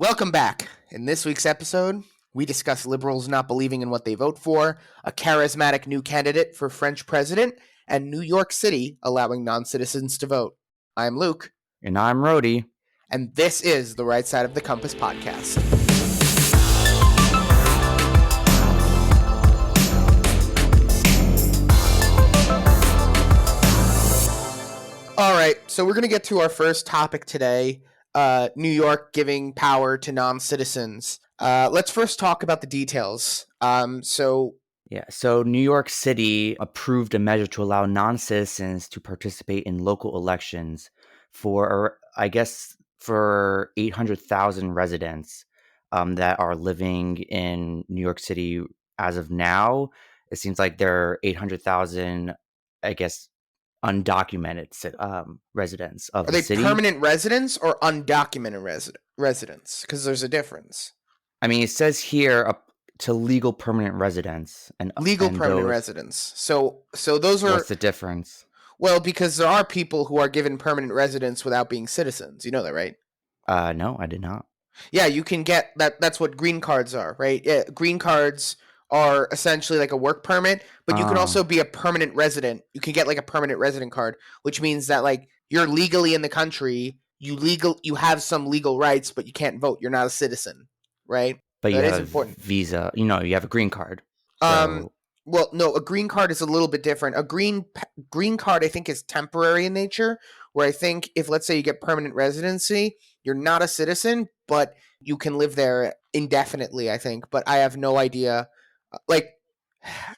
Welcome back. In this week's episode, we discuss liberals not believing in what they vote for, a charismatic new candidate for French president, and New York City allowing non-citizens to vote. I'm Luke. And I'm Rody. And this is the Right Side of the Compass podcast. All right, so we're going to get to our first topic today. New York giving power to non-citizens. Let's first talk about the details. So New York City approved a measure to allow non-citizens to participate in local elections for 800,000 residents that are living in New York City as of now. It seems like there are 800,000, undocumented residents of the city. Are they permanent residents or undocumented residents? Because there's a difference. I mean, it says here to legal permanent residents and permanent residents. So those are. What's the difference? Well, because there are people who are given permanent residence without being citizens. You know that, right? No, I did not. Yeah, you can get that. That's what green cards are, right? Yeah, green cards are essentially like a work permit, but you can also be a permanent resident. You can get like a permanent resident card, which means that like you're legally in the country, you have some legal rights, but you can't vote. You're not a citizen, right? But that is important. Visa, you have a green card. So. Well, no, a green card is a little bit different. A green card, I think, is temporary in nature, where I think if, let's say, you get permanent residency, you're not a citizen, but you can live there indefinitely, I think. But I have no idea. Like,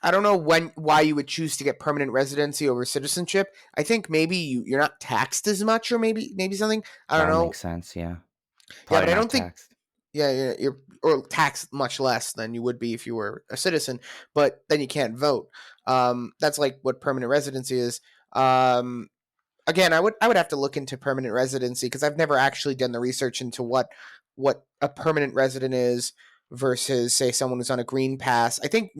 I don't know why you would choose to get permanent residency over citizenship. I think maybe you're not taxed as much, or maybe something. I don't know. That makes sense, yeah. Probably but I don't taxed. Think. Yeah, you're or taxed much less than you would be if you were a citizen, but then you can't vote. That's like what permanent residency is. Again, I would have to look into permanent residency because I've never actually done the research into what a permanent resident is versus, say, someone who's on a green pass. I think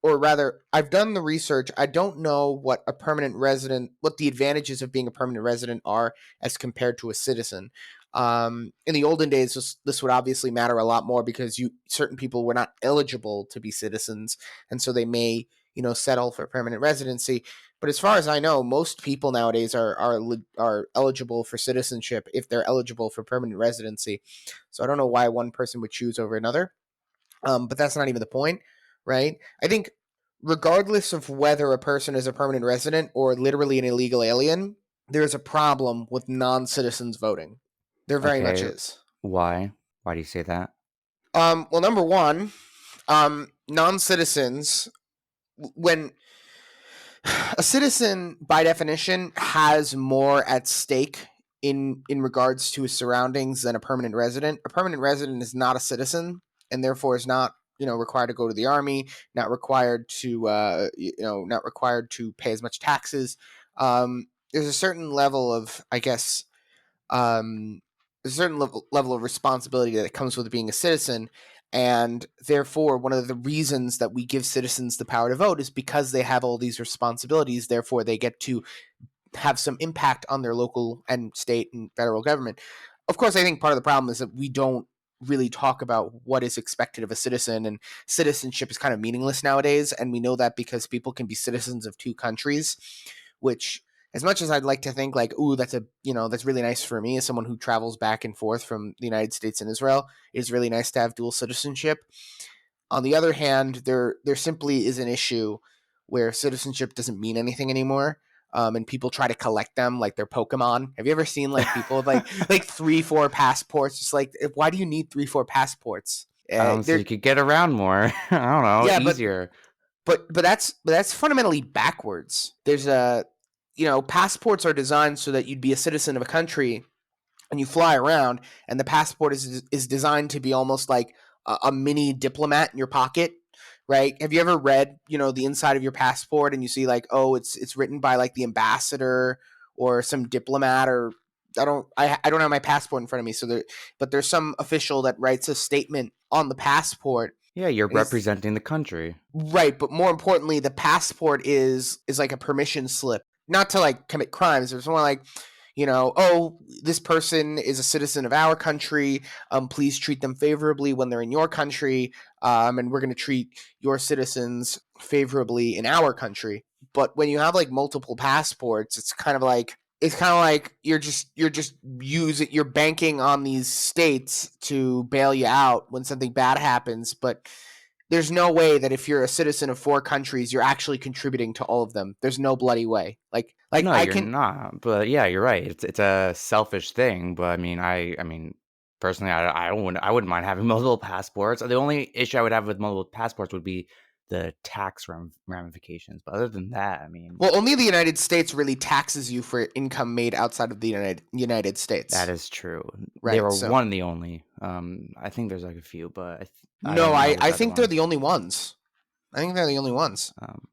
or rather, I've done the research. I don't know what the advantages of being a permanent resident are as compared to a citizen. In the olden days, this would obviously matter a lot more because certain people were not eligible to be citizens, and so they may, settle for permanent residency. But as far as I know, most people nowadays are eligible for citizenship if they're eligible for permanent residency. So I don't know why one person would choose over another. But that's not even the point, right? I think regardless of whether a person is a permanent resident or literally an illegal alien, there is a problem with non-citizens voting. There very much is. Why? Why do you say that? Well, number one, non-citizens, when a citizen, by definition, has more at stake in regards to his surroundings than a permanent resident. A permanent resident is not a citizen and therefore is not, required to go to the army, not required to, pay as much taxes. There's a certain level of, a certain level of responsibility that comes with being a citizen, and therefore one of the reasons that we give citizens the power to vote is because they have all these responsibilities. Therefore, they get to have some impact on their local and state and federal government. Of course, I think part of the problem is that we don't really talk about what is expected of a citizen, and citizenship is kind of meaningless nowadays, and we know that because people can be citizens of two countries, which, as much as I'd like to think like, ooh, that's really nice for me as someone who travels back and forth from the United States and Israel, it is really nice to have dual citizenship. On the other hand, there simply is an issue where citizenship doesn't mean anything anymore. And people try to collect them like they're Pokemon. Have you ever seen like people with like 3-4 passports? Just like, why do you need 3-4 passports? So you could get around more. I don't know, yeah, easier. But that's fundamentally backwards. There's passports are designed so that you'd be a citizen of a country and you fly around, and the passport is designed to be almost like a mini diplomat in your pocket. Right? Have you ever read, the inside of your passport and you see like, oh, it's written by like the ambassador or some diplomat, or I don't have my passport in front of me, but there's some official that writes a statement on the passport. Yeah, you're representing the country. Right, but more importantly, the passport is like a permission slip, not to like commit crimes. It's more like, oh, this person is a citizen of our country. Please treat them favorably when they're in your country. And we're going to treat your citizens favorably in our country. But when you have like multiple passports, it's kind of like you're banking on these states to bail you out when something bad happens, but there's no way that if you're a citizen of 4 countries, you're actually contributing to all of them. There's no bloody way. Like No, I you're can. not. But yeah, you're right. It's a selfish thing. But I mean, personally, I wouldn't mind having multiple passports. The only issue I would have with multiple passports would be the tax ramifications. But other than that, I mean, Well, only the United States really taxes you for income made outside of the United that States, is true. They right? were So one of the only. I think there's like a few, but I no, don't know I the other think they're the ones. only ones. I think they're the only ones. Um,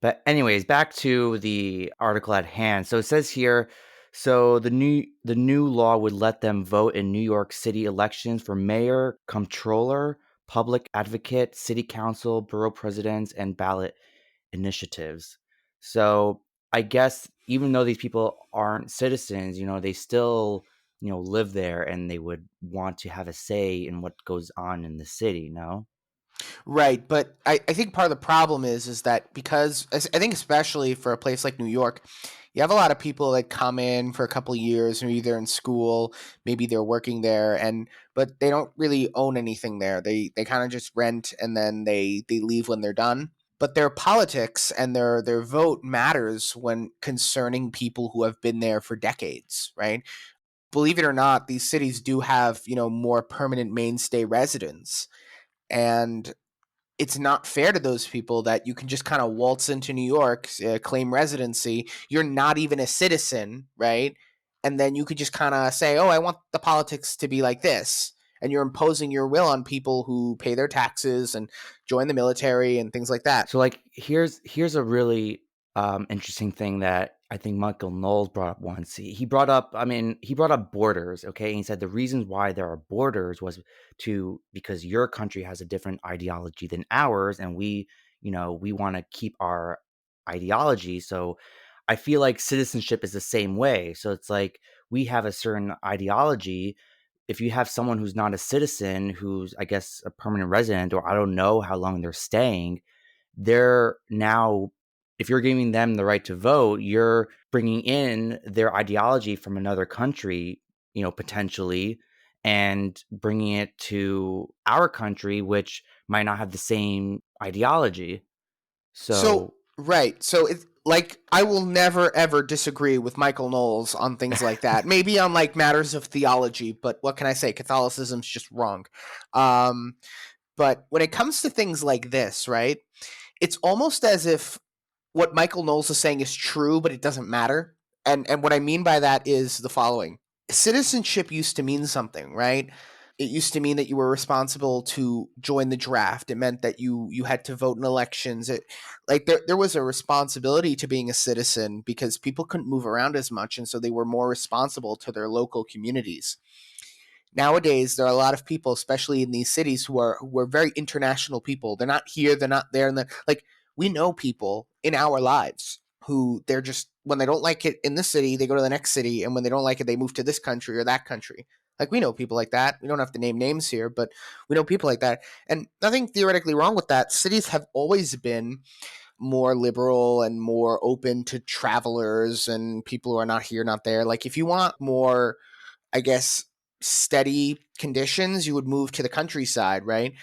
But anyways, back to the article at hand. So it says here, so the new law would let them vote in New York City elections for mayor, comptroller, public advocate, city council, borough presidents, and ballot initiatives. So I guess even though these people aren't citizens, they still, live there and they would want to have a say in what goes on in the city, no? Right, but I think part of the problem is that because I think especially for a place like New York, you have a lot of people that come in for a couple of years, maybe they're in school, maybe they're working there, and but they don't really own anything there. They kind of just rent and then they leave when they're done. But their politics and their vote matters when concerning people who have been there for decades, right? Believe it or not, these cities do have, more permanent mainstay residents. And it's not fair to those people that you can just kind of waltz into New York, claim residency. You're not even a citizen, right? And then you could just kind of say, "Oh, I want the politics to be like this," and you're imposing your will on people who pay their taxes and join the military and things like that. So like here's a really interesting thing that I think Michael Knowles brought up once. He brought up, he brought up borders, okay? And he said the reasons why there are borders was because your country has a different ideology than ours, and we want to keep our ideology. So I feel like citizenship is the same way. So it's like we have a certain ideology. If you have someone who's not a citizen, who's I guess a permanent resident, or I don't know how long they're staying, they're now, if you're giving them the right to vote, you're bringing in their ideology from another country, potentially, and bringing it to our country, which might not have the same ideology. So So right, so it's like I will never ever disagree with Michael Knowles on things like that. Maybe on like matters of theology, but what can I say? Catholicism's just wrong. Um, but when it comes to things like this, right? It's almost as if what Michael Knowles is saying is true, but it doesn't matter. And what I mean by that is the following. Citizenship used to mean something, right? It used to mean that you were responsible to join the draft. It meant that you had to vote in elections. There was a responsibility to being a citizen because people couldn't move around as much, and so they were more responsible to their local communities. Nowadays there are a lot of people, especially in these cities, who are very international people. They're not here, they're not there, and like we know people in our lives who they're just, when they don't like it in this city they go to the next city, and when they don't like it they move to this country or that country. Like we know people like that. We don't have to name names here, but we know people like that, and nothing theoretically wrong with that. Cities have always been more liberal and more open to travelers and people who are not here, not there. Like if you want more, I guess, steady conditions, you would move to the countryside, right?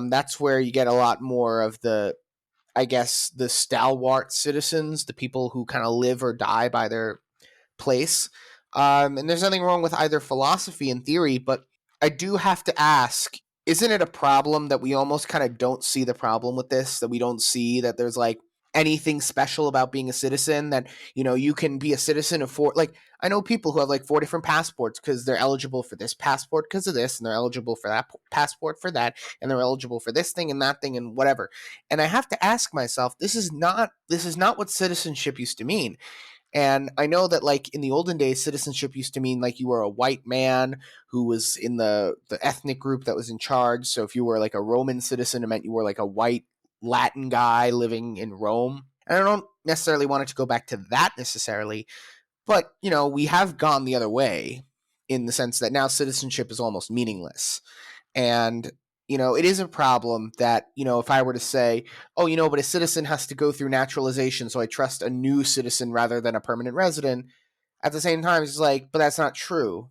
That's where you get a lot more of the, I guess, the stalwart citizens, the people who kind of live or die by their place. And there's nothing wrong with either philosophy and theory, but I do have to ask, isn't it a problem that we almost kind of don't see the problem with this? That we don't see that there's like anything special about being a citizen, that, you can be a citizen of four, like, I know people who have like 4 different passports because they're eligible for this passport because of this, and they're eligible for that passport for that, and they're eligible for this thing and that thing and whatever. And I have to ask myself, this is not what citizenship used to mean. And I know that, like, in the olden days, citizenship used to mean like you were a white man who was in the ethnic group that was in charge. So if you were like a Roman citizen, it meant you were like a white Latin guy living in Rome. And I don't necessarily want it to go back to that necessarily, But, we have gone the other way in the sense that now citizenship is almost meaningless. And, it is a problem that, if I were to say, oh, but a citizen has to go through naturalization, so I trust a new citizen rather than a permanent resident. At the same time, it's like, but that's not true.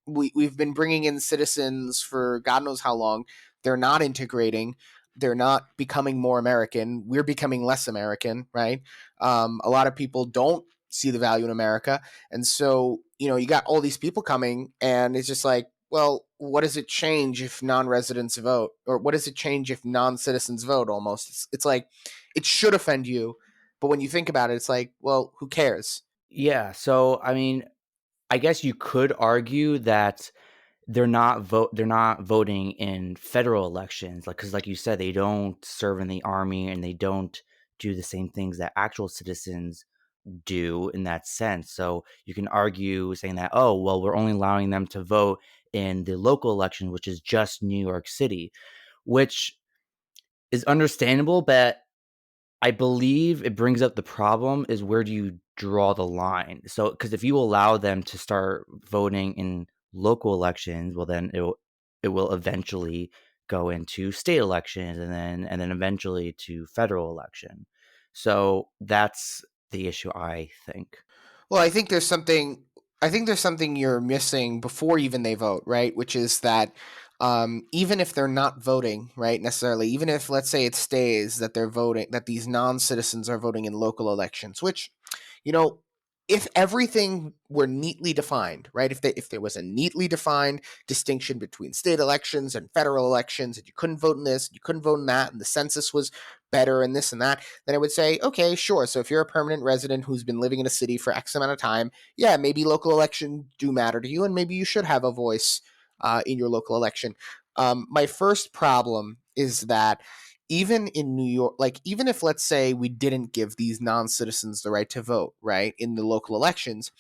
We've been bringing in citizens for God knows how long. They're not integrating. They're not becoming more American. We're becoming less American, right? A lot of people don't see the value in America, and so you got all these people coming, and it's just like, well, what does it change if non-residents vote, or what does it change if non-citizens vote? Almost, it's like it should offend you, but when you think about it, it's like, well, who cares? Yeah, so, I mean, I guess you could argue that they're not voting in federal elections, like, because, like you said, they don't serve in the army and they don't do the same things that actual citizens do in that sense. So you can argue saying that, oh, well, we're only allowing them to vote in the local election, which is just New York City, which is understandable, but I believe it brings up the problem is where do you draw the line? So, because if you allow them to start voting in local elections, well, then it will eventually go into state elections and then eventually to federal election. So that's the issue, I think. Well, I think there's something you're missing before even they vote, right? Which is that even if they're not voting, right, necessarily, even if let's say it stays that they're voting, that these non-citizens are voting in local elections, which you know, if everything were neatly defined, right? If there was a neatly defined distinction between state elections and federal elections, and you couldn't vote in this, you couldn't vote in that, and the census was better and this and that, then I would say, okay, sure. So if you're a permanent resident who's been living in a city for X amount of time, yeah, maybe local elections do matter to you, and maybe you should have a voice in your local election. My first problem is that even in New York, like even if let's say we didn't give these non-citizens the right to vote, right, in the local elections,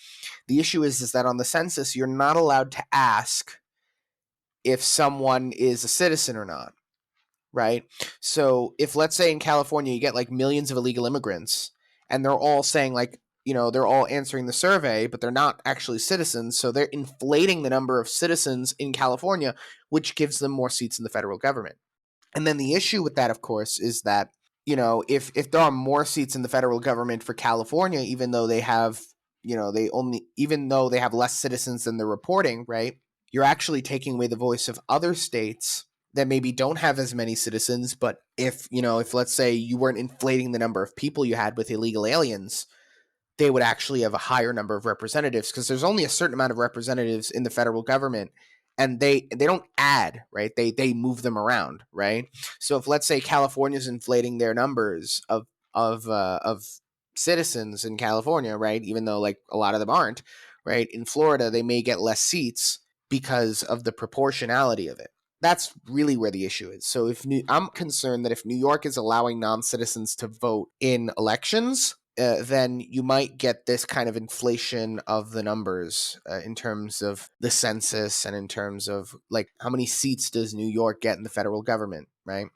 the issue is that on the census you're not allowed to ask if someone is a citizen or not, right? So if let's say in California you get like millions of illegal immigrants and they're all saying like, they're all answering the survey, but they're not actually citizens, so they're inflating the number of citizens in California, which gives them more seats in the federal government. And then the issue with that, of course, is that if there are more seats in the federal government for California, even though they have even though they have less citizens than they're reporting, right? You're actually taking away the voice of other states that maybe don't have as many citizens, but if let's say you weren't inflating the number of people you had with illegal aliens, they would actually have a higher number of representatives because there's only a certain amount of representatives in the federal government, and they don't add, right, they move them around, right? So if let's say California's inflating their numbers of citizens in California, right, even though like a lot of them aren't, right, in Florida they may get less seats because of the proportionality of it. That's really where the issue is. So I'm concerned that if New York is allowing non-citizens to vote in elections, then you might get this kind of inflation of the numbers in terms of the census and in terms of like how many seats does New York get in the federal government, right?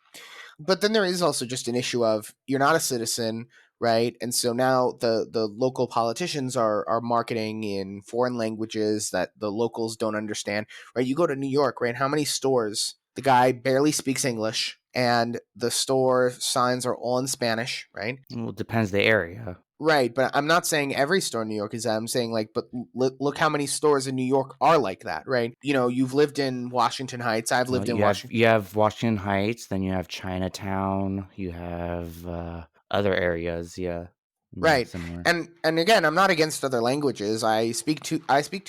But then there is also just an issue of you're not a citizen, right? And so now the local politicians are marketing in foreign languages that the locals don't understand, right? You go to New York, right? How many stores? The guy barely speaks English, and the store signs are all in Spanish, right? Well, it depends the area. Right, but I'm not saying every store in New York is that. I'm saying like, but look how many stores in New York are like that, right? You've lived in Washington Heights. I've Well, lived in you have Washington. you have Washington Heights, then you have Chinatown, you have other areas, yeah, Right. similar. And again, I'm not against other languages. I speak two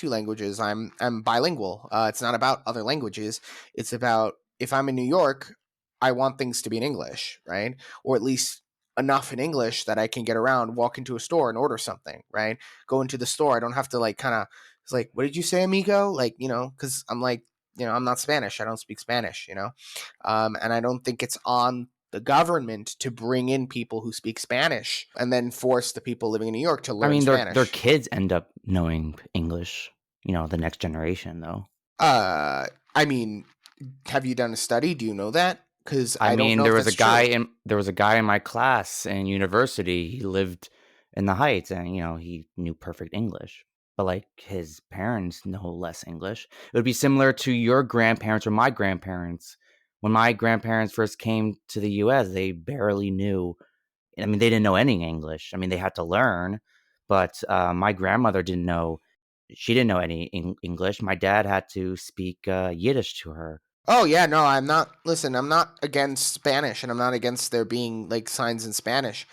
languages. I'm bilingual. It's not about other languages. It's about if I'm in New York, I want things to be in English, right? Or at least enough in English that I can get around, walk into a store and order something, right? Go into the store. I don't have to like kind of it's like, what did you say, amigo? Like, cuz I'm like, I'm not Spanish. I don't speak Spanish. And I don't think it's on the government to bring in people who speak Spanish and then force the people living in New York to I learn mean, their Spanish. kids end up knowing English, the next generation though. Uh, I mean, have you done a study? Do you know that? Because I I don't mean, know if that's true. there was a guy in my class in university. He lived in the Heights, and he knew perfect English. but, like, his parents know less English. It would be similar to your grandparents or my grandparents. When my grandparents first came to the US, they barely knew. I mean, they didn't know any English. I mean, they had to learn, but, my grandmother didn't know she didn't know any English. My dad had to speak, Yiddish to her. Oh yeah, no, I'm not. Listen, I'm not against Spanish, and I'm not against there being like signs in Spanish.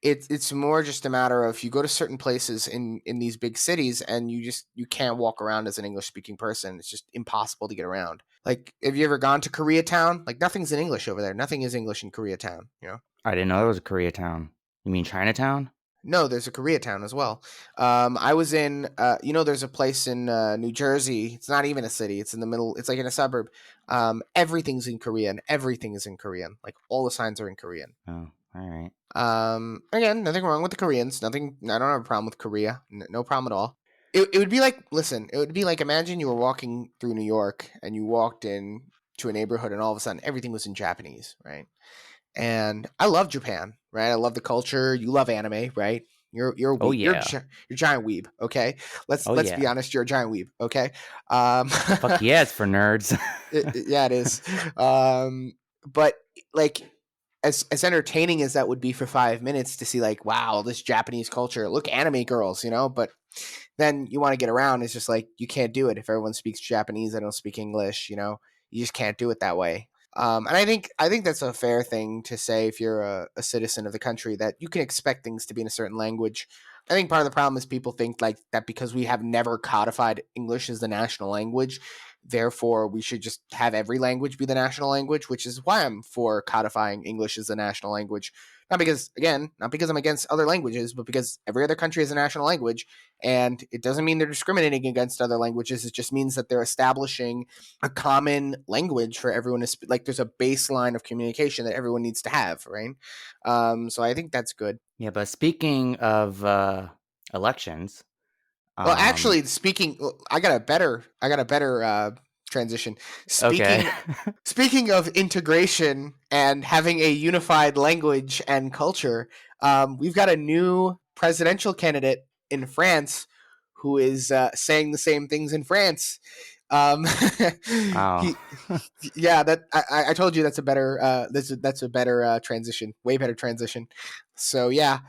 It's more just a matter of you go to certain places in these big cities, and you can't walk around as an English speaking person. It's just impossible to get around. Like, have you ever gone to Koreatown? Like, nothing's in English over there. Nothing is English in Koreatown. You know. I didn't know there was a Koreatown. You mean Chinatown? No, there's a Koreatown as well. I was in, there's a place in New Jersey. It's not even a city. It's in the middle. It's like in a suburb. Everything's in Korean. Everything is in Korean. Like all the signs are in Korean. Oh, alright. Again, nothing wrong with the Koreans. Nothing. I don't have a problem with Korea. No problem at all. It would be like, listen. It would be like, imagine you were walking through New York and you walked in to a neighborhood and all of a sudden everything was in Japanese, right? And I love Japan, right? I love the culture. You love anime, right? You're a Oh, weeb. yeah. You're a giant weeb. Okay, Oh, let's be yeah. honest. You're a giant weeb. Okay, um, Fuck yeah, it's for nerds. yeah, it is. But like, as entertaining as that would be for 5 minutes to see, like, wow, this Japanese culture. Look, anime girls, But then you want to get around. It's just like you can't do it if everyone speaks Japanese. I don't speak English. You just can't do it that way. And I think that's a fair thing to say if you're a citizen of the country that you can expect things to be in a certain language. I think part of the problem is people think like that because we have never codified English as the national language, therefore we should just have every language be the national language, which is why I'm for codifying English as the national language. Not because I'm against other languages, but because every other country has a national language, and it doesn't mean they're discriminating against other languages. It just means that they're establishing a common language for everyone to like there's a baseline of communication that everyone needs to have, right? So I think that's good. Yeah, but speaking of, elections, Well, um actually, I got a better transition. okay. Speaking of integration and having a unified language and culture, we've got a new presidential candidate in France who is saying the same things in France. Um, Wow. he, yeah, I told you that's a better that's a better transition, way better transition. So yeah,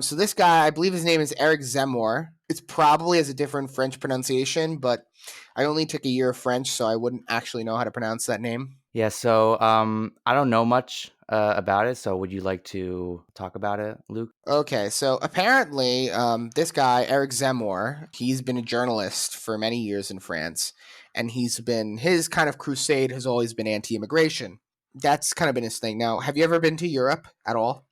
so this guy, I believe his name is Eric Zemmour. It's probably has a different French pronunciation, but I only took a year of French, so I wouldn't actually know how to pronounce that name. Yeah, so, I don't know much, about it, so would you like to talk about it, Luke? Okay, so apparently, this guy Eric Zemmour, he's been a journalist for many years in France, and his kind of crusade has always been anti-immigration. That's kind of been his thing. Now, have you ever been to Europe at all?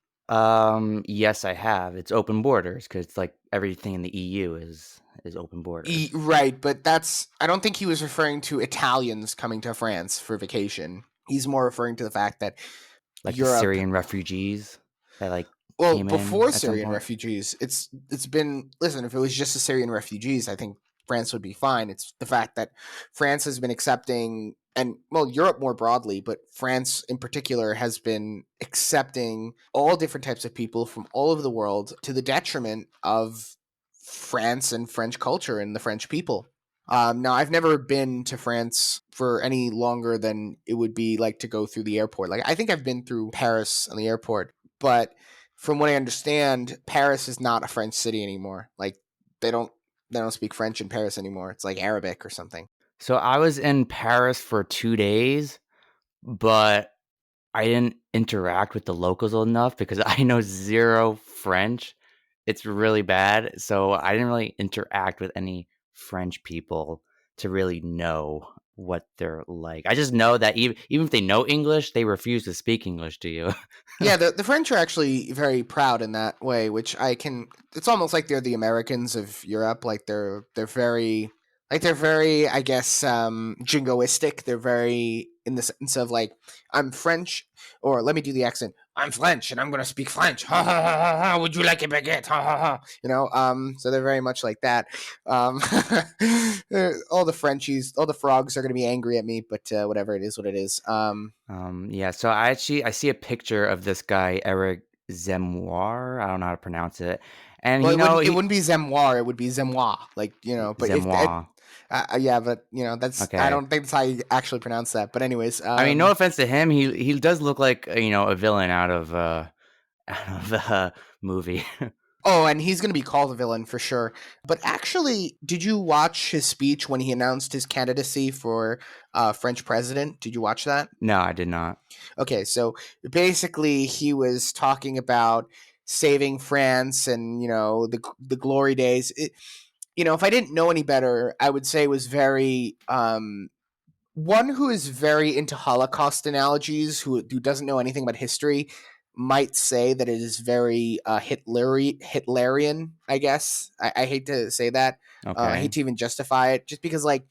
Yes, I have. It's open borders because it's like everything in the EU is open borders. Right, but I don't think he was referring to Italians coming to France for vacation. He's more referring to the fact that Like the Europe. Syrian refugees that, like, Well, came in before at some Syrian point? refugees, it's been, listen, if it was just the Syrian refugees, I think France would be fine. It's the fact that France has been accepting, and well, Europe more broadly, but France in particular has been accepting all different types of people from all over the world to the detriment of France and French culture and the French people. Now, I've never been to France for any longer than it would be like to go through the airport. Like, I think I've been through Paris on the airport, but from what I understand, Paris is not a French city anymore. Like, they don't they don't speak French in Paris anymore. It's like Arabic or something. So I was in Paris for 2 days, but I didn't interact with the locals enough because I know 0 French. It's really bad, so I didn't really interact with any French people to really know what they're like. I just know that even if they know English, they refuse to speak English to you. Yeah, the French are actually very proud in that way, which I can. It's almost like they're the Americans of Europe. Like they're very, I guess, jingoistic. They're very in the sense of like, I'm French, or let me do the accent. I'm French, and I'm gonna speak French. Ha ha ha ha! Ha. Would you like a baguette? Ha ha ha! So they're very much like that. Um, all the Frenchies, all the frogs are gonna be angry at me, but whatever, it is what it is. Yeah, so I see a picture of this guy, Eric Zemmour. I don't know how to pronounce it. And Well, you know, it he wouldn't be Zemmour. It would be Zemmour. Like, but if it, Zemmour. yeah, but that's, I Okay. don't think that's how you actually pronounce that. But anyways, I mean, no offense to him, he does look like, a villain out of out of a movie. oh, and he's going to be called a villain for sure. But actually, did you watch his speech when he announced his candidacy for French president? Did you watch that? No, I did not. Okay, so basically, he was talking about saving France and the glory days. If I didn't know any better, I would say it was very one who is very into Holocaust analogies, who doesn't know anything about history, might say that it is very Hitlerian. I guess I hate to say that. I hate Okay. to even justify it, just because like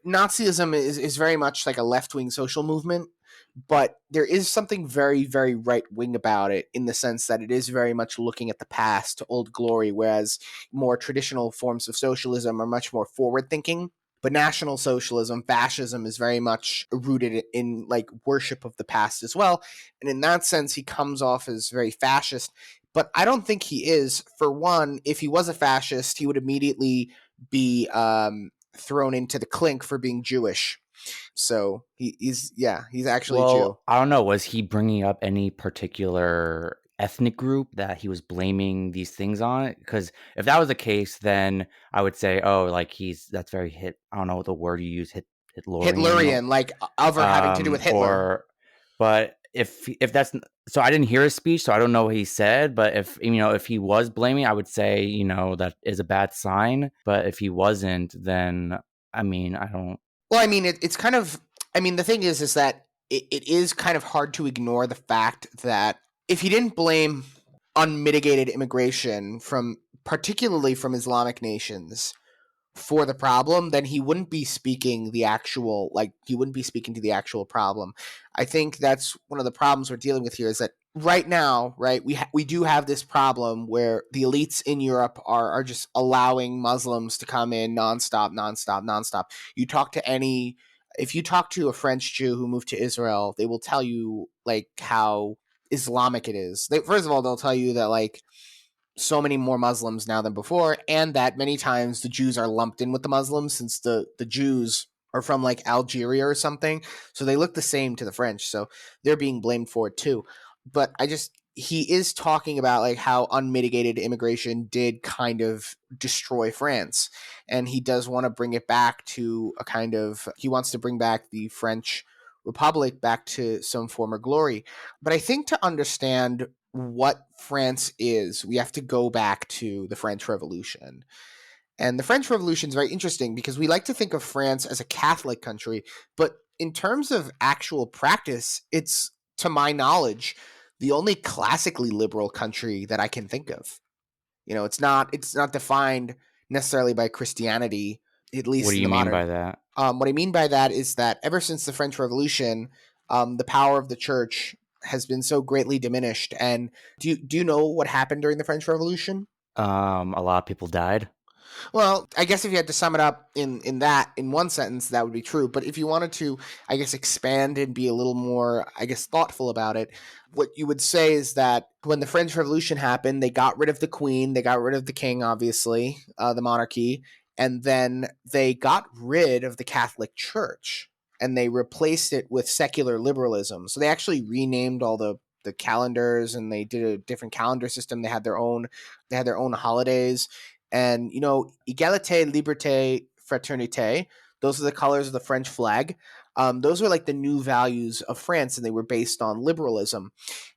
Nazism is very much like a left wing social movement, but there is something very very right wing about it in the sense that it is very much looking at the past to old glory, whereas more traditional forms of socialism are much more forward thinking. But National Socialism, fascism, is very much rooted in like worship of the past as well. And in that sense, he comes off as very fascist. But I don't think he is. For one, if he was a fascist, he would immediately be thrown into the clink for being Jewish. So he's actually a Jew. Well, I don't know. Was he bringing up any particular ethnic group that he was blaming these things on? Because if that was the case, then I would say, oh, like that's very I don't know the word you use, Hitlerian, Hitlerian, like other having to do with Hitler. or, but if that's, so I didn't hear his speech, so I don't know what he said. But if he was blaming, I would say that is a bad sign. But if he wasn't, then I mean, I don't. Well, I mean, it's kind of. I mean, the thing is that it is kind of hard to ignore the fact that if he didn't blame unmitigated immigration from, particularly from Islamic nations, for the problem, then he wouldn't be speaking the actual, like, he wouldn't be speaking to the actual problem. I think that's one of the problems we're dealing with here, is that right now, right, we do have this problem where the elites in Europe are just allowing Muslims to come in nonstop. You talk to any If you talk to a French Jew who moved to Israel, they will tell you like how Islamic it is. First of all, they'll tell you that like so many more Muslims now than before, and that many times the Jews are lumped in with the Muslims, since the Jews are from like Algeria or something, so they look the same to the French, so they're being blamed for it too. But he is talking about like how unmitigated immigration did kind of destroy France, and he does want to bring it back to he wants to bring back the French Republic back to some former glory. But I think to understand what France is, we have to go back to the French Revolution. And the French Revolution is very interesting because we like to think of France as a Catholic country, but in terms of actual practice, it's, to my knowledge, the only classically liberal country that I can think of. It's not defined necessarily by Christianity, at What least do in you the mean modern. by that? What I mean by that is that ever since the French Revolution, the power of the church has been so greatly diminished. And do you know what happened during the French Revolution? A lot of people died. Well, I guess if you had to sum it up in one sentence, that would be true. But if you wanted to, I guess, expand and be a little more, I guess, thoughtful about it, what you would say is that when the French Revolution happened, they got rid of the queen, they got rid of the king, obviously, the monarchy, and then they got rid of the Catholic Church and they replaced it with secular liberalism. So they actually renamed all the calendars, and they did a different calendar system. They had their own holidays, and égalité, liberté, fraternité, those are the colors of the French flag. Those were like the new values of France, and they were based on liberalism.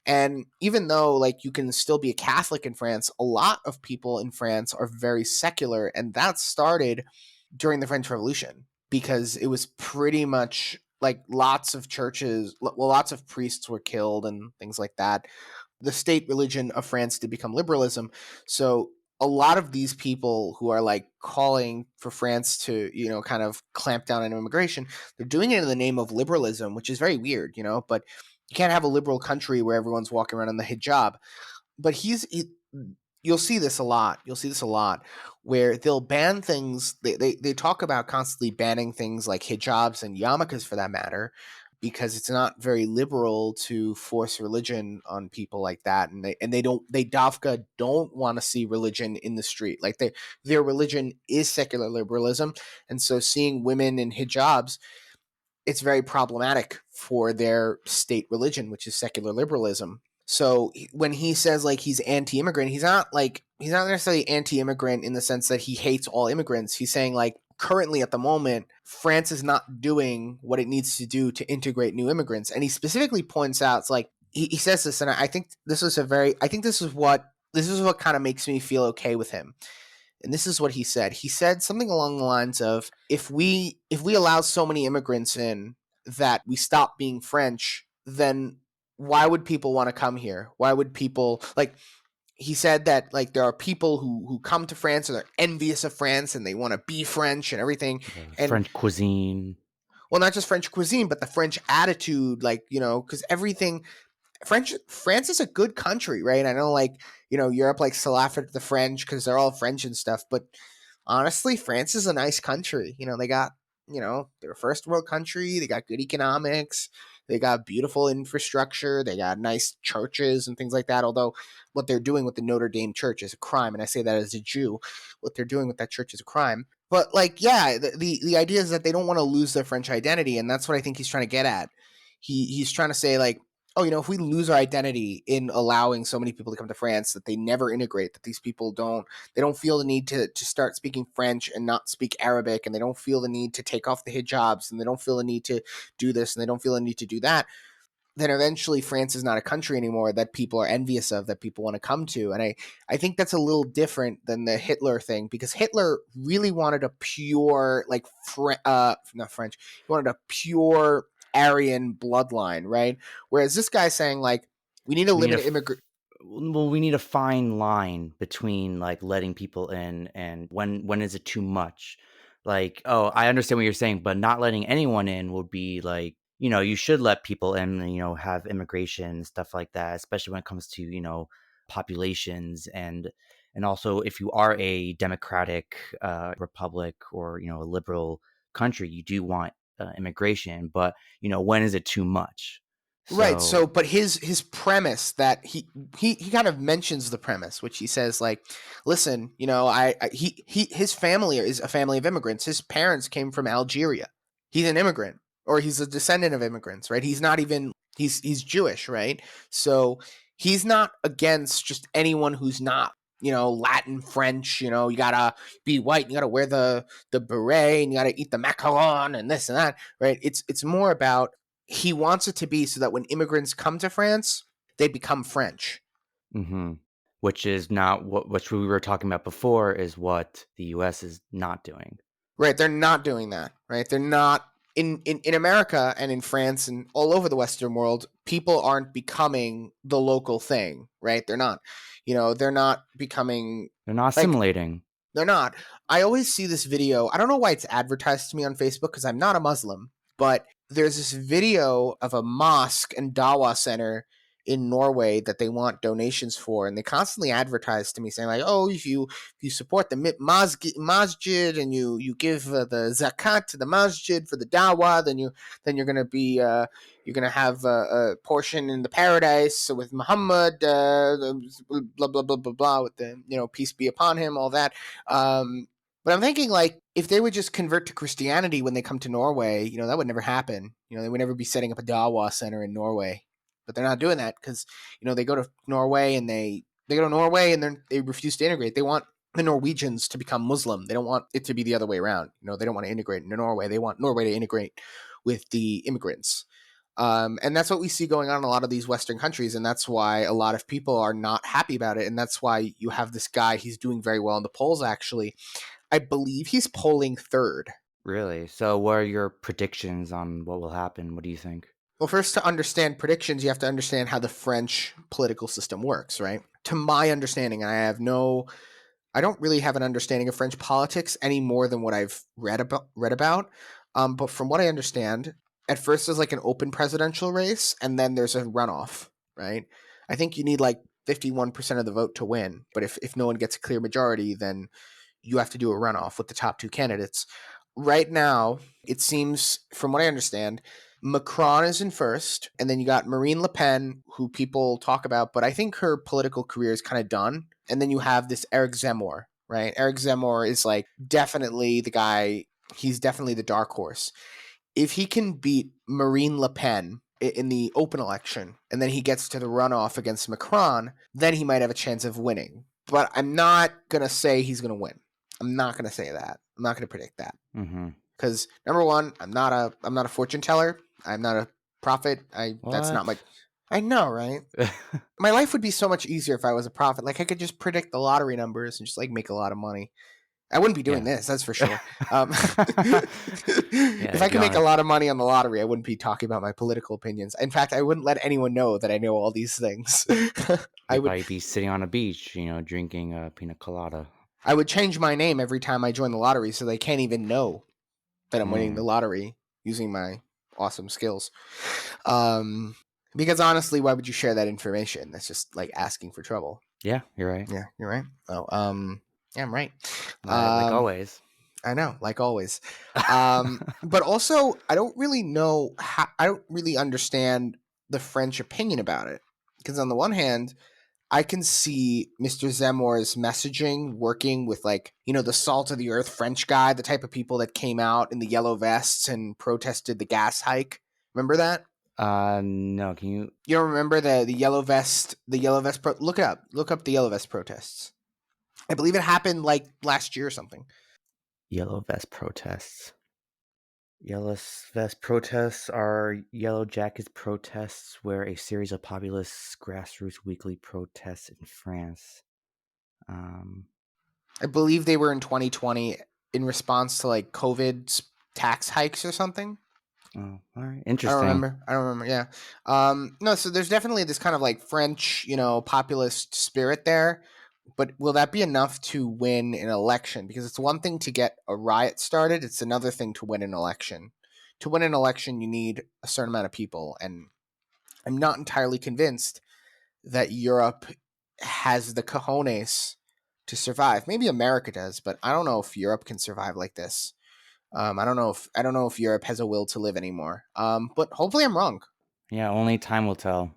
And even though like you can still be a Catholic in France, a lot of people in France are very secular, and that started during the French Revolution, because it was pretty much like lots of churches, well, lots of priests were killed and things like that. The state religion of France did become liberalism. So a lot of these people who are like calling for France to, kind of clamp down on immigration, they're doing it in the name of liberalism, which is very weird, but you can't have a liberal country where everyone's walking around in the hijab. But you'll see this a lot. You'll see this a lot where they'll ban things. They talk about constantly banning things like hijabs and yarmulkes, for that matter. because it's not very liberal to force religion on people like that, and they Dafka don't want to see religion in the street. Like their religion is secular liberalism, and so seeing women in hijabs, it's very problematic for their state religion, which is secular liberalism. So when he says like he's anti-immigrant, he's not necessarily anti-immigrant in the sense that he hates all immigrants. He's saying like currently at the moment, France is not doing what it needs to do to integrate new immigrants. And he specifically points out, it's like he says this, and I think this is this is what kind of makes me feel okay with him. And this is what he said. He said something along the lines of, if we allow so many immigrants in that we stop being French, then why would people want to come here? Why would people like he said that like there are people who come to France and they're envious of France and they want to be French and everything. And French cuisine. well, not just French cuisine, but the French attitude, like, because everything France is a good country, right? I know, like, Europe likes to laugh at the French because they're all French and stuff, but honestly, France is a nice country. They got, they're a first world country. They got good economics. They got beautiful infrastructure. They got nice churches and things like that. Although what they're doing with the Notre Dame church is a crime, and I say that as a Jew. What they're doing with that church is a crime. But like, yeah, the idea is that they don't want to lose their French identity, and that's what I think he's trying to get at. He's trying to say like, oh, if we lose our identity in allowing so many people to come to France, that they never integrate, that these people don't feel the need to start speaking French and not speak Arabic, and they don't feel the need to take off the hijabs, and they don't feel the need to do this, and they don't feel the need to do that, then eventually France is not a country anymore that people are envious of, that people want to come to. And I think that's a little different than the Hitler thing, because Hitler really wanted a pure, like, not French, he wanted a pure Aryan bloodline, right? Whereas this guy's saying, like, we need to We need limit a immigrant. well, we need a fine line between like letting people in and when is it too much? Like, oh, I understand what you're saying, but not letting anyone in would be like, you should let people in, have immigration, stuff like that, especially when it comes to, populations and also if you are a democratic republic or, a liberal country, you do want immigration, but when is it too much? Right. So So, but his premise that he kind of mentions the premise, which he says like, listen, his family is a family of immigrants. His parents came from Algeria. He's an immigrant, or he's a descendant of immigrants, right? He's not even he's Jewish, right? So he's not against just anyone who's not Latin, French. You gotta be white. You gotta wear the beret, and you gotta eat the macaron and this and that, right? It's more about he wants it to be so that when immigrants come to France, they become French. hmm which is not which we were talking about before is what the US is not doing. Right. They're not doing that. Right. They're not in America and in France and all over the Western world, people aren't becoming the local thing. Right. They're not. They're not becoming They're not like assimilating. they're not. I always see this video. I don't know why it's advertised to me on Facebook because I'm not a Muslim, but there's this video of a mosque and Dawa center in Norway that they want donations for, and they constantly advertise to me saying like, "Oh, if you support the masjid and you give the zakat to the masjid for the Dawa, then you're gonna be you're gonna have a portion in the paradise with Muhammad, blah blah blah blah blah, with the peace be upon him, all that." But I'm thinking like if they would just convert to Christianity when they come to Norway, that would never happen. They would never be setting up a Dawa center in Norway. But they're not doing that because they go to Norway and they go to Norway and they refuse to integrate. They want the Norwegians to become Muslim. They don't want it to be the other way around. They don't want to integrate into Norway. They want Norway to integrate with the immigrants. And that's what we see going on in a lot of these Western countries, and that's why a lot of people are not happy about it. And that's why you have this guy. He's doing very well in the polls. Actually, I believe he's polling third. Really? So what are your predictions on what will happen? What do you think? Well, first, to understand predictions, you have to understand how the French political system works, right? To my understanding, I don't really have an understanding of French politics any more than what I've read about. But from what I understand, at first there's like an open presidential race, and then there's a runoff, right? I think you need like 51% of the vote to win, but if no one gets a clear majority, then you have to do a runoff with the top two candidates. Right now, it seems, from what I understand, Macron is in first, and then you got Marine Le Pen, who people talk about, but I think her political career is kind of done. And then you have this Eric Zemmour, right? Eric Zemmour is like definitely the guy. He's definitely the dark horse. If he can beat Marine Le Pen in the open election, and then he gets to the runoff against Macron, then he might have a chance of winning. But I'm not gonna say he's gonna win. I'm not gonna say that. I'm not gonna predict that. Mm-hmm. Because number one, I'm not a fortune teller. I'm not a prophet. That's not my. What? I know, right? My life would be so much easier if I was a prophet. Like I could just predict the lottery numbers and just like make a lot of money. I wouldn't be doing Yeah. this, that's for sure. Yeah, If to I be could make a honest. lot of money on the lottery, I wouldn't be talking about my political opinions. In fact, I wouldn't let anyone know that I know all these things. I You'd would probably be sitting on a beach, drinking a pina colada. I would change my name every time I join the lottery so they can't even know that I'm winning the Mm. lottery using my awesome skills. Um, because honestly, why would you share that information? That's just like asking for trouble. Yeah, you're right. Yeah, you're right. Oh, yeah, I'm right. Like always. I know, like always. But also, I don't really know I don't really understand the French opinion about it. Because on the one hand, I can see Mr. Zemmour's messaging working with the salt of the earth French guy, the type of people that came out in the yellow vests and protested the gas hike. Remember that? No, can you? You don't remember the yellow vest look it up. Look up the yellow vest protests. I believe it happened like last year or something. Yellow vest protests. Yellow vest protests are Yellow Jackets protests, where a series of populist grassroots weekly protests in France. I believe they were in 2020 in response to like COVID tax hikes or something. Oh, all right, interesting. I don't remember. Yeah. No. So there's definitely this kind of like French, populist spirit there. But will that be enough to win an election? Because it's one thing to get a riot started; it's another thing to win an election. To win an election, you need a certain amount of people, and I'm not entirely convinced that Europe has the cojones to survive. Maybe America does, but I don't know if Europe can survive like this. I don't know if Europe has a will to live anymore. But hopefully I'm wrong. Yeah, only time will tell.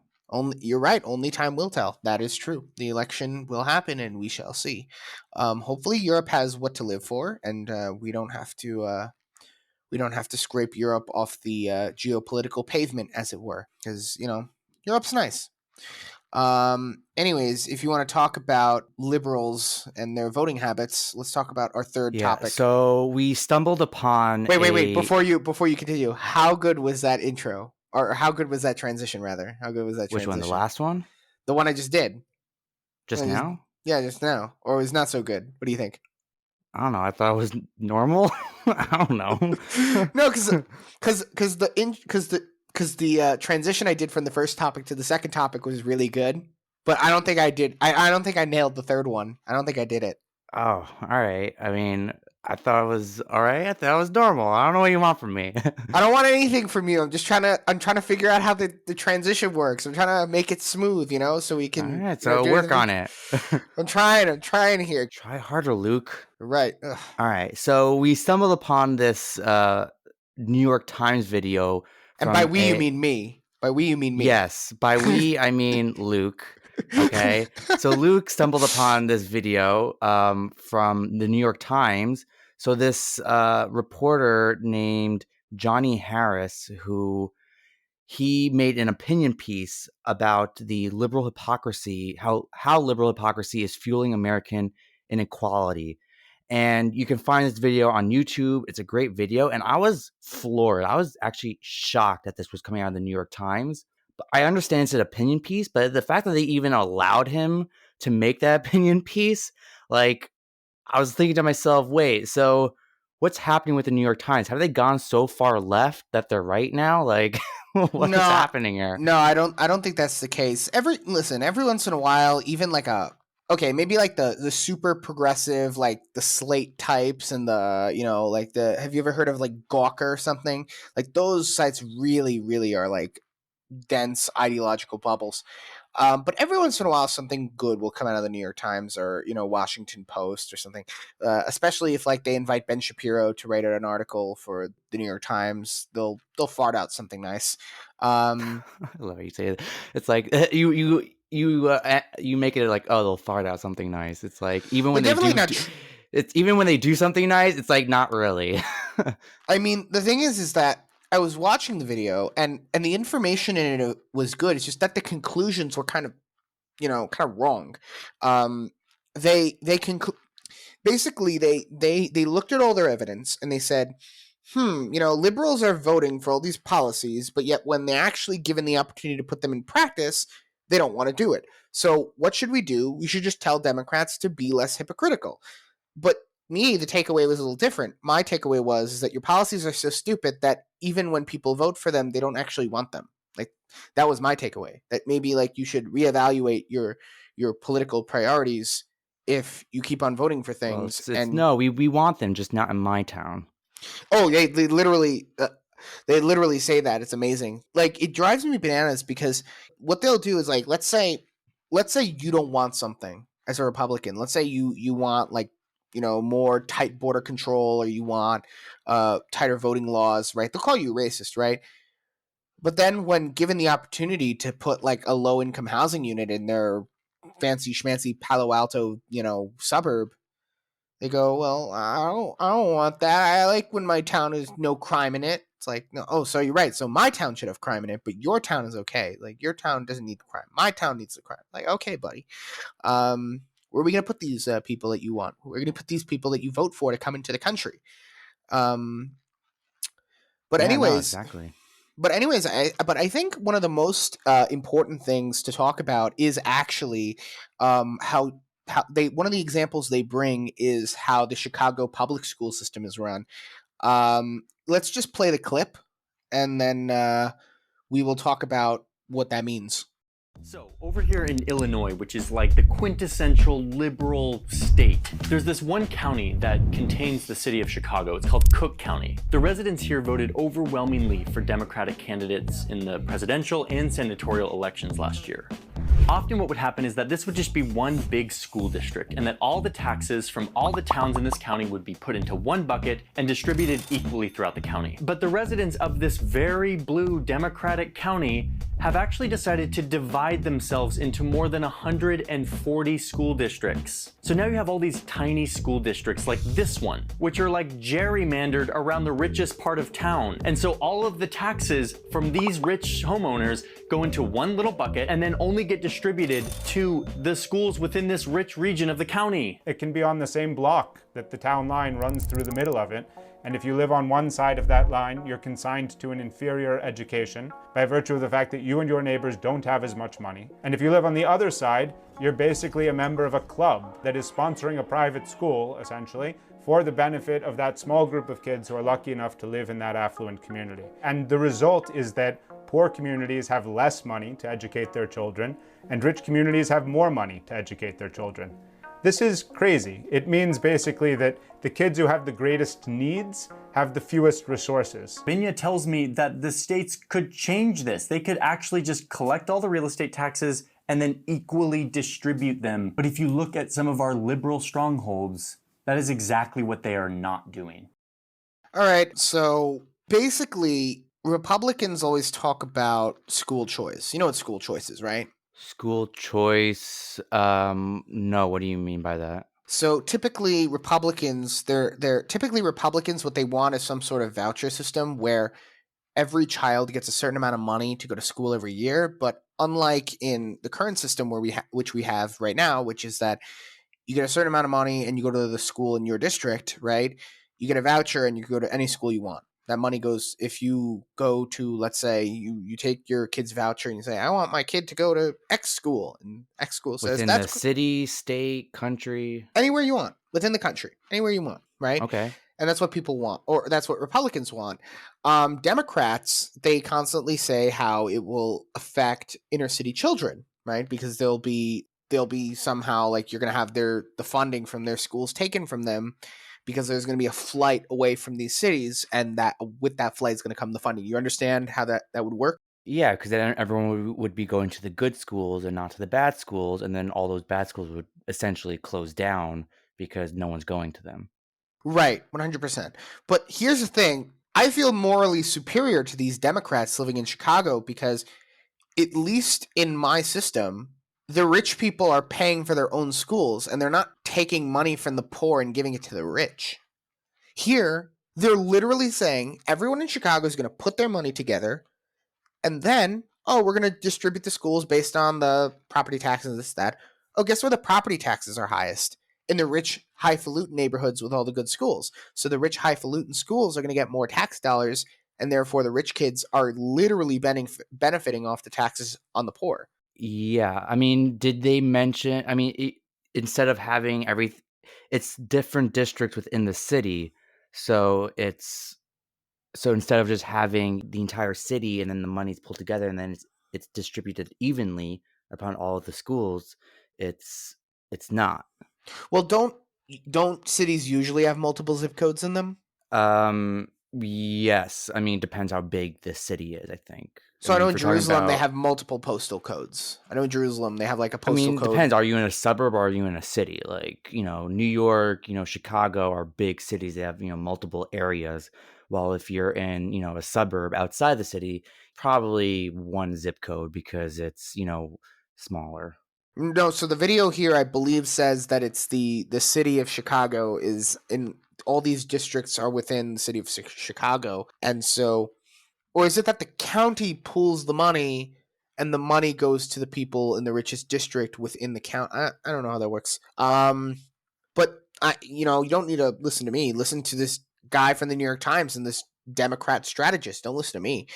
You're right. Only time will tell. That is true. The election will happen, and we shall see. Hopefully Europe has what to live for, and we don't have to scrape Europe off the geopolitical pavement, as it were, because Europe's nice. Anyways, if you want to talk about liberals and their voting habits, let's talk about our third Yeah, topic. so we stumbled upon Wait. Before you continue, how good was that intro? Or how good was that transition, rather? How good was that Which one? The transition? last one? The one I just did. Just now? Yeah, just now. Or it was not so good. What do you think? I don't know. I thought it was normal. I don't know. No, because the transition I did from the first topic to the second topic was really good. But I don't think I did. I don't think I nailed the third one. I don't think I did it. Oh, all right. I mean, I thought it was all right. I thought it was normal. I don't know what you want from me. I don't want anything from you. I'm trying to figure out how the transition works. I'm trying to make it smooth, so we All can, right, so do work the. on it. I'm trying here. Try harder, Luke. Right. Ugh. All right. So we stumbled upon this New York Times video And by from we you mean me. By we you mean me. yes, by we I mean Luke. Okay. So Luke stumbled upon this video from the New York Times. So this reporter named Johnny Harris, who he made an opinion piece about the liberal hypocrisy, how liberal hypocrisy is fueling American inequality. And you can find this video on YouTube. It's a great video. And I was floored. I was actually shocked that this was coming out of the New York Times. But I understand it's an opinion piece, but the fact that they even allowed him to make that opinion piece, like, I was thinking to myself, wait, so what's happening with the New York Times? Have they gone so far left that they're right now? Like, what is No, happening here? no, I don't think that's the case. Every once in a while, even like maybe like the super progressive, like the Slate types and the, like have you ever heard of like Gawker or something? Like those sites really, really are like dense ideological bubbles. But every once in a while, something good will come out of the New York Times or Washington Post or something. Especially if like they invite Ben Shapiro to write an article for the New York Times, they'll fart out something nice. I love how you say it. It's like you make it like, oh, they'll fart out something nice. It's like even They're when they definitely do, not. it's even when they do something nice, it's like not really. I mean, the thing is that I was watching the video and the information in it was good. It's just that the conclusions were kind of wrong. Um, they basically they looked at all their evidence and they said, liberals are voting for all these policies, but yet when they're actually given the opportunity to put them in practice, they don't want to do it. So what should we do? We should just tell Democrats to be less hypocritical. But me, the takeaway was a little different. My takeaway was is that your policies are so stupid that even when people vote for them, they don't actually want them. Like that was my takeaway. That maybe like you should reevaluate your political priorities if you keep on voting for Well, things. it's And no, we want them, just not in my town. oh, they literally say that. It's amazing. Like it drives me bananas because what they'll do is like let's say you don't want something as a Republican. Let's say you want like more tight border control or you want tighter voting laws, right? They'll call you racist, right? But then when given the opportunity to put like a low income housing unit in their fancy schmancy Palo Alto, suburb, they go, well, I don't want that. I like when my town is no crime in it. It's like, no, oh, so you're right. So my town should have crime in it, but your town is okay. Like your town doesn't need the crime. My town needs the crime. Like, okay, buddy. Where are we gonna put these people that you want? We're gonna put these people that you vote for to come into the country. Um, but Yeah, no, anyways, exactly. I think one of the most important things to talk about is actually how they one of the examples they bring is how the Chicago public school system is run. Let's just play the clip, and then we will talk about what that means. So, over here in Illinois, which is like the quintessential liberal state, there's this one county that contains the city of Chicago. It's called Cook County. The residents here voted overwhelmingly for Democratic candidates in the presidential and senatorial elections last year. Often what would happen is that this would just be one big school district, and that all the taxes from all the towns in this county would be put into one bucket and distributed equally throughout the county. But the residents of this very blue Democratic county have actually decided to divide themselves into more than 140 school districts. So now you have all these tiny school districts like this one, which are like gerrymandered around the richest part of town. And so all of the taxes from these rich homeowners go into one little bucket and then only get distributed to the schools within this rich region of the county. It can be on the same block that the town line runs through the middle of it. And if you live on one side of that line, you're consigned to an inferior education by virtue of the fact that you and your neighbors don't have as much money. And if you live on the other side, you're basically a member of a club that is sponsoring a private school, essentially, for the benefit of that small group of kids who are lucky enough to live in that affluent community. And the result is that poor communities have less money to educate their children, and rich communities have more money to educate their children. This is crazy. It means basically that the kids who have the greatest needs have the fewest resources. Binya tells me that the states could change this. They could actually just collect all the real estate taxes and then equally distribute them. But if you look at some of our liberal strongholds, that is exactly what they are not doing. All right, so basically, Republicans always talk about school choice. You know what school choice is, right? School choice. No, what do you mean by that? So typically Republicans, they're typically Republicans. What they want is some sort of voucher system where every child gets a certain amount of money to go to school every year. But unlike in the current system where which we have right now, which is that you get a certain amount of money and you go to the school in your district, right? You get a voucher and you go to any school you want. That money goes, if you go to, let's say, you take your kid's voucher and you say, I want my kid to go to X school. And X school says, Within the that's city, state, country? anywhere you want, within the country, anywhere you want, right? Okay. And that's what people want, or that's what Republicans want. Democrats, they constantly say how it will affect inner city children, right? Because they'll be somehow like you're going to have the funding from their schools taken from them because there's going to be a flight away from these cities, and that with that flight is going to come the funding. You understand how that would work? Yeah, because then everyone would be going to the good schools and not to the bad schools, and then all those bad schools would essentially close down because no one's going to them. Right, 100%. But here's the thing. I feel morally superior to these Democrats living in Chicago because, at least in my system, the rich people are paying for their own schools and they're not taking money from the poor and giving it to the rich. Here, they're literally saying everyone in Chicago is going to put their money together and then, oh, we're going to distribute the schools based on the property taxes, this, that. Oh, guess where the property taxes are highest? In the rich, highfalutin neighborhoods with all the good schools. So the rich, highfalutin schools are going to get more tax dollars, and therefore the rich kids are literally benefiting off the taxes on the poor. Yeah, I mean, did they mention? I mean, instead of having it's different districts within the city, so instead of just having the entire city and then the money's pulled together and then it's distributed evenly upon all of the schools, it's not. Well, don't cities usually have multiple zip codes in them? Yes. I mean, depends how big the city is, I think. I So I mean, know if in we're talking Jerusalem they about, have multiple postal codes. I know in Jerusalem they have like a I postal mean, code. depends. Are you in a suburb or are you in a city? Like, New York, Chicago are big cities. They have, multiple areas. While if you're in, a suburb outside the city, probably one zip code because it's, smaller. No, so the video here I believe says that it's the city of Chicago is in all these districts are within the city of Chicago. And so, or is it that the county pulls the money and the money goes to the people in the richest district within the county? I don't know how that works. But you don't need to listen to me. Listen to this guy from the New York Times and this Democrat strategist. Don't listen to me.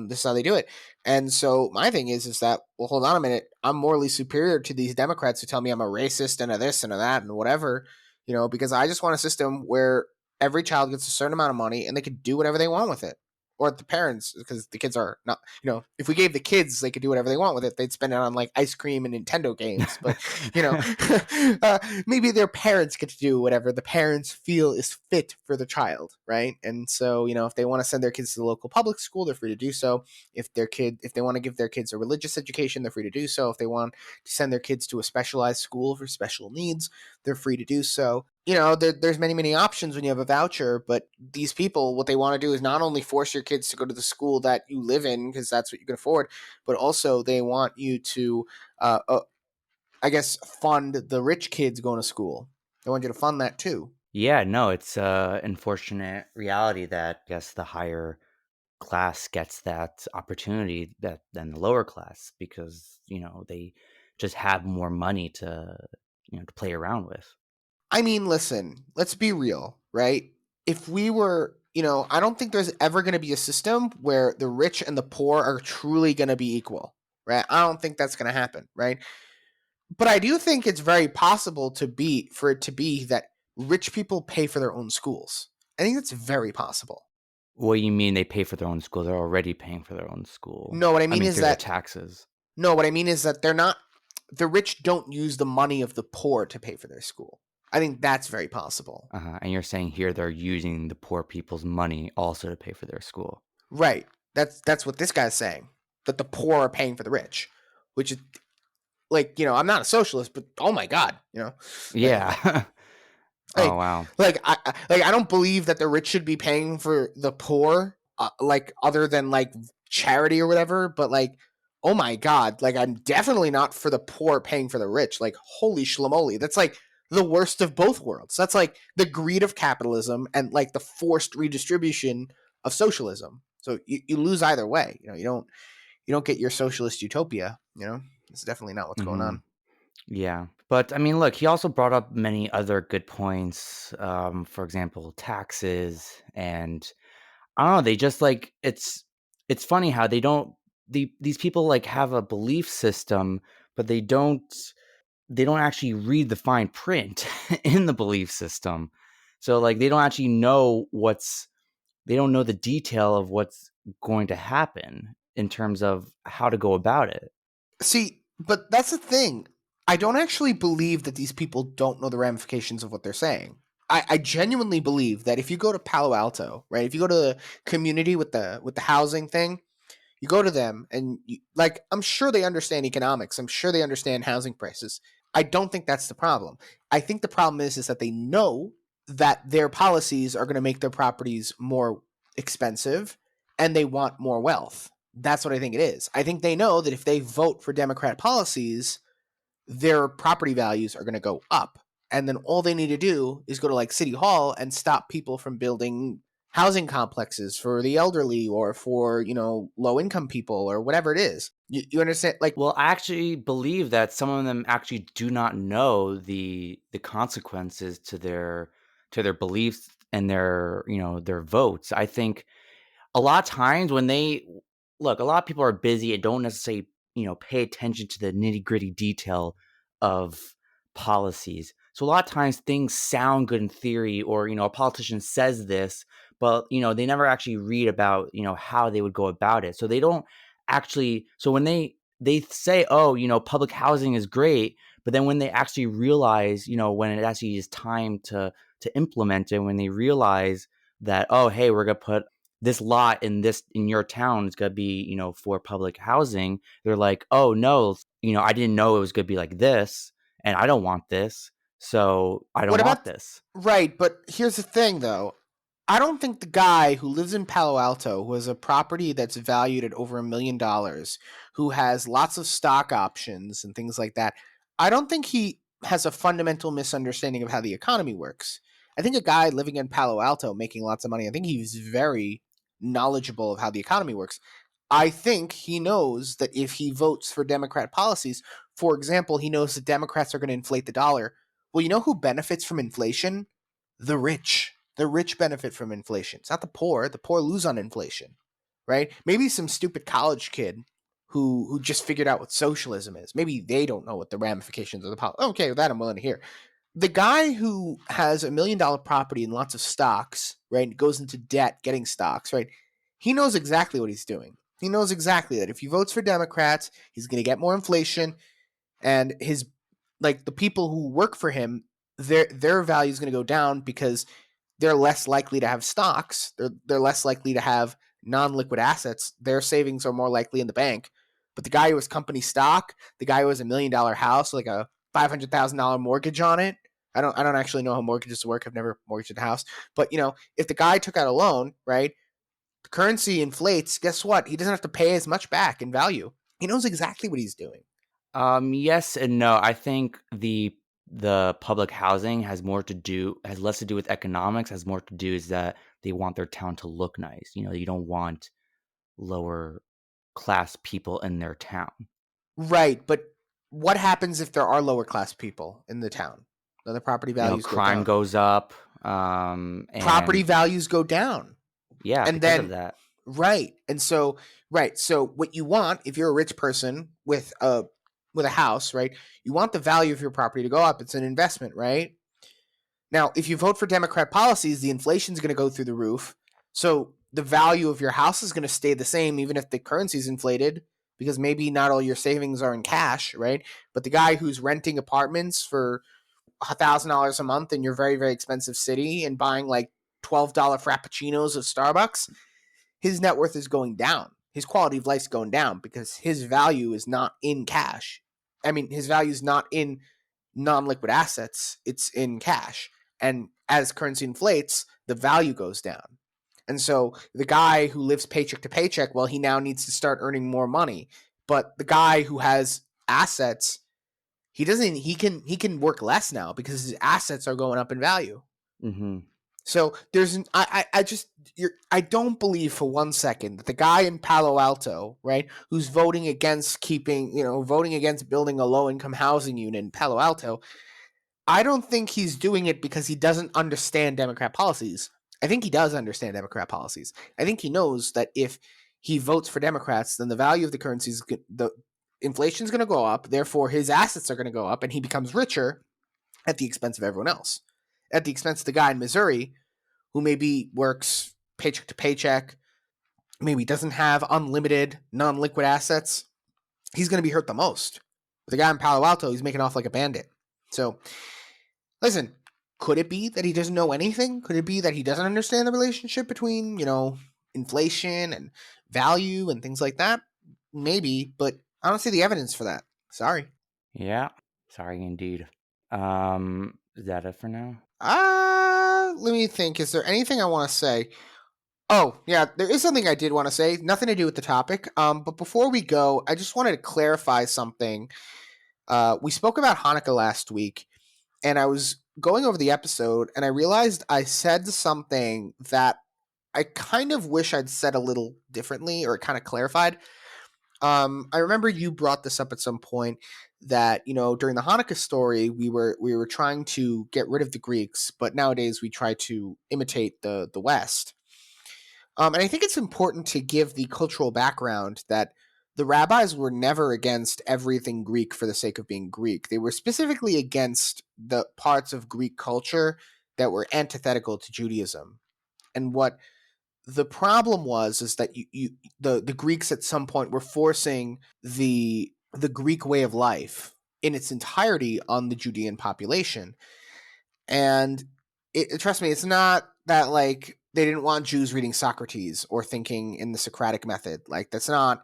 This is how they do it. And so my thing is that, well, hold on a minute. I'm morally superior to these Democrats who tell me I'm a racist and a this and a that and whatever. Because I just want a system where every child gets a certain amount of money and they can do whatever they want with it. Or the parents, because the kids are not, if we gave the kids, they could do whatever they want with it. They'd spend it on like ice cream and Nintendo games. But, maybe their parents get to do whatever the parents feel is fit for the child, right? And so, if they want to send their kids to the local public school, they're free to do so. If they want to give their kids a religious education, they're free to do so. If they want to send their kids to a specialized school for special needs, they're free to do so. There's many options when you have a voucher, but these people, what they want to do is not only force your kids to go to the school that you live in because that's what you can afford, but also they want you to, I guess, fund the rich kids going to school. They want you to fund that too. Yeah, no, it's a unfortunate reality that I guess the higher class gets that opportunity than the lower class because, they just have more money to play around with. I mean, listen, let's be real, right? If we were, I don't think there's ever going to be a system where the rich and the poor are truly going to be equal, right? I don't think that's going to happen, right? But I do think it's very possible for it to be that rich people pay for their own schools. I think that's very possible. What do you mean they pay for their own school? They're already paying for their own school. No, what I I mean mean, is through their that taxes. no, what I mean is that the rich don't use the money of the poor to pay for their school. I think that's very possible. And you're saying here they're using the poor people's money also to pay for their school. Right. That's what this guy's saying. That the poor are paying for the rich, which is like, I'm not a socialist, but oh my god, Yeah. Oh, wow. I don't believe that the rich should be paying for the poor, like other than like charity or whatever. But like, oh my god, like I'm definitely not for the poor paying for the rich. Like, holy shlamoli, that's like the worst of both worlds. That's like the greed of capitalism and like the forced redistribution of socialism. So you lose either way. You don't get your socialist utopia. It's definitely not what's going Hmm. on. Yeah. But I mean, look, he also brought up many other good points. For example, taxes and I don't know, they just like it's funny how these people like have a belief system, but they don't actually read the fine print in the belief system. So like they don't actually know they don't know the detail of what's going to happen in terms of how to go about it. See, but that's the thing. I don't actually believe that these people don't know the ramifications of what they're saying. I genuinely believe that if you go to Palo Alto, right? If you go to the community with the housing thing, You go to them and like, I'm sure they understand economics. I'm sure they understand housing prices. I don't think that's the problem. I think the problem is that they know that their policies are going to make their properties more expensive and they want more wealth. That's what I think it is. I think they know that if they vote for Democrat policies, their property values are going to go up. And then all they need to do is go to like City Hall and stop people from building housing complexes for the elderly or for, low income people or whatever it is. You understand? Like, Well, I actually believe that some of them actually do not know the consequences to their beliefs and their votes. I think a lot of times when they look, a lot of people are busy and don't necessarily, pay attention to the nitty-gritty detail of policies. So a lot of times things sound good in theory, or, a politician says this, but, they never actually read about, how they would go about it. So they don't actually, so when they say, oh, public housing is great, but then when they actually realize, when it actually is time to implement it, when they realize that, oh, hey, we're gonna put this lot in your town is gonna be, for public housing, they're like, oh no, I didn't know it was gonna be like this, and I don't want this, so I don't what want about this. right? But here's the thing, though. I don't think the guy who lives in Palo Alto, who has a property that's valued at over $1 million, who has lots of stock options and things like that, I don't think he has a fundamental misunderstanding of how the economy works. I think a guy living in Palo Alto making lots of money, I think he's very knowledgeable of how the economy works. I think he knows that if he votes for Democrat policies, for example, he knows that Democrats are going to inflate the dollar. Well, you know who benefits from inflation? The rich. The rich benefit from inflation. It's not the poor. The poor lose on inflation, right? Maybe some stupid college kid who just figured out what socialism is. Maybe they don't know what the ramifications of the policy. Okay, that I'm willing to hear. The guy who has $1 million property and lots of stocks, right, goes into debt getting stocks, right? He knows exactly what he's doing. He knows exactly that if he votes for Democrats, he's going to get more inflation, and the people who work for him, their value is going to go down because they're less likely to have stocks. They're less likely to have non-liquid assets. Their savings are more likely in the bank. But the guy who has company stock, the guy who has $1 million house, like a $500,000 mortgage on it. I don't actually know how mortgages work. I've never mortgaged a house. But if the guy took out a loan, right, the currency inflates. Guess what? He doesn't have to pay as much back in value. He knows exactly what he's doing. Yes and no. I think the public housing has less to do with economics, has more to do is that they want their town to look nice. You don't want lower class people in their town. Right, but what happens if there are lower class people in the town? Then the property values go Crime down. goes up. Property values go down. Yeah, And because then of that. right. And so so what you want, if you're a rich person with a house, right? You want the value of your property to go up. It's an investment, right? Now, if you vote for Democrat policies, the inflation is going to go through the roof. So the value of your house is going to stay the same, even if the currency is inflated, because maybe not all your savings are in cash, right? But the guy who's renting apartments for $1,000 a month in your very, very expensive city and buying like $12 frappuccinos at Starbucks, his net worth is going down. His quality of life is going down because his value is not in cash. I mean, his value is not in non-liquid assets. It's in cash. And as currency inflates, the value goes down. And so the guy who lives paycheck to paycheck, well, he now needs to start earning more money. But the guy who has assets, he can work less now because his assets are going up in value. Mm-hmm. So I don't believe for 1 second that the guy in Palo Alto, right, who's voting against building a low income housing unit in Palo Alto, I don't think he's doing it because he doesn't understand Democrat policies. I think he does understand Democrat policies. I think he knows that if he votes for Democrats, then the value of the currency the inflation is going to go up. Therefore, his assets are going to go up, and he becomes richer at the expense of everyone else. At the expense of the guy in Missouri who maybe works paycheck to paycheck, maybe doesn't have unlimited non-liquid assets, he's going to be hurt the most. The guy in Palo Alto, he's making off like a bandit. So, listen, could it be that he doesn't know anything? Could it be that he doesn't understand the relationship between, inflation and value and things like that? Maybe, but I don't see the evidence for that. Sorry. Yeah. Sorry indeed. Is that it for now? Let me think. Is there anything I want to say? Oh, yeah, there is something I did want to say. Nothing to do with the topic. But before we go, I just wanted to clarify something. We spoke about Hanukkah last week, and I was going over the episode, and I realized I said something that I kind of wish I'd said a little differently, or kind of clarified. I remember you brought this up at some point that, during the Hanukkah story, we were trying to get rid of the Greeks, but nowadays we try to imitate the West. And I think it's important to give the cultural background that the rabbis were never against everything Greek for the sake of being Greek. They were specifically against the parts of Greek culture that were antithetical to Judaism. And what the problem was is that the Greeks at some point were forcing the Greek way of life in its entirety on the Judean population. And trust me, it's not that like they didn't want Jews reading Socrates or thinking in the Socratic method. Like that's not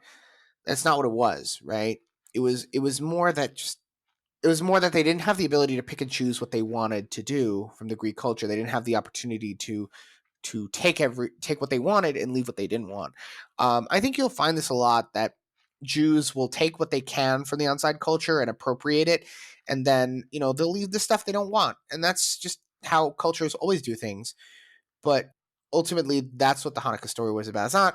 what it was, right? It was more that they didn't have the ability to pick and choose what they wanted to do from the Greek culture. They didn't have the opportunity to take what they wanted and leave what they didn't want. I think you'll find this a lot, that Jews will take what they can from the outside culture and appropriate it, and then they'll leave the stuff they don't want, and that's just how cultures always do things. But ultimately, that's what the Hanukkah story was about.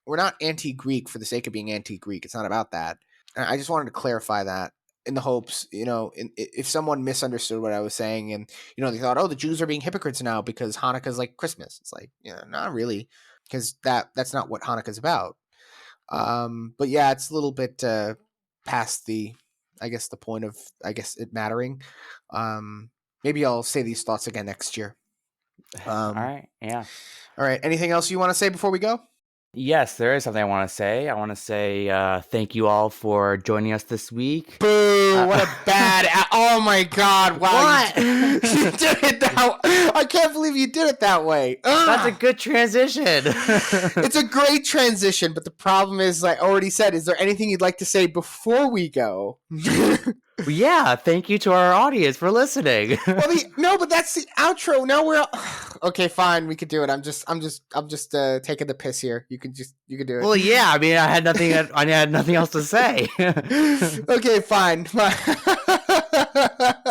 We're not anti-Greek for the sake of being anti-Greek. It's not about that. And I just wanted to clarify that in the hopes, if someone misunderstood what I was saying and, they thought, oh, the Jews are being hypocrites now because Hanukkah's like Christmas. It's like, not really, because that's not what Hanukkah's about. But yeah, it's a little bit past the point of, it mattering. Maybe I'll say these thoughts again next year. All right. Yeah. All right. Anything else you want to say before we go? Yes, there is something I want to say. I want to say thank you all for joining us this week. Boo! What a bad... Oh my God! Wow! What? You did it that... I can't believe you did it that way. Ugh. That's a good transition. It's a great transition, but the problem is, I already said, is there anything you'd like to say before we go? Yeah, thank you to our audience for listening. No, but that's the outro. Now we're okay. Fine, we could do it. I'm just taking the piss here. You can do it. Well, yeah. I mean, I had nothing else to say. Okay, fine.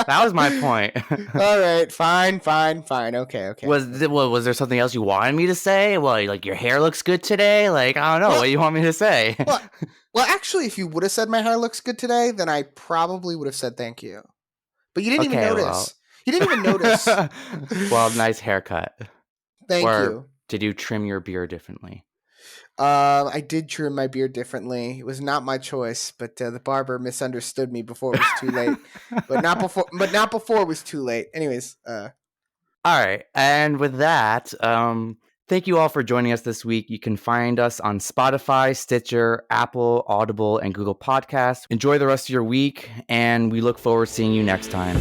That was my point. All right, fine. Okay. Was there something else you wanted me to say? Well, like your hair looks good today. Like I don't know what you want me to say. Well, actually, if you would have said my hair looks good today, then I probably would have said thank you. But you didn't even notice. Well. You didn't even notice. Well, nice haircut. Thank you. Did you trim your beard differently? I did trim my beard differently. It was not my choice, but the barber misunderstood me before it was too late. But not before it was too late. Anyways. All right. And with that, thank you all for joining us this week. You can find us on Spotify, Stitcher, Apple, Audible, and Google Podcasts. Enjoy the rest of your week, and we look forward to seeing you next time.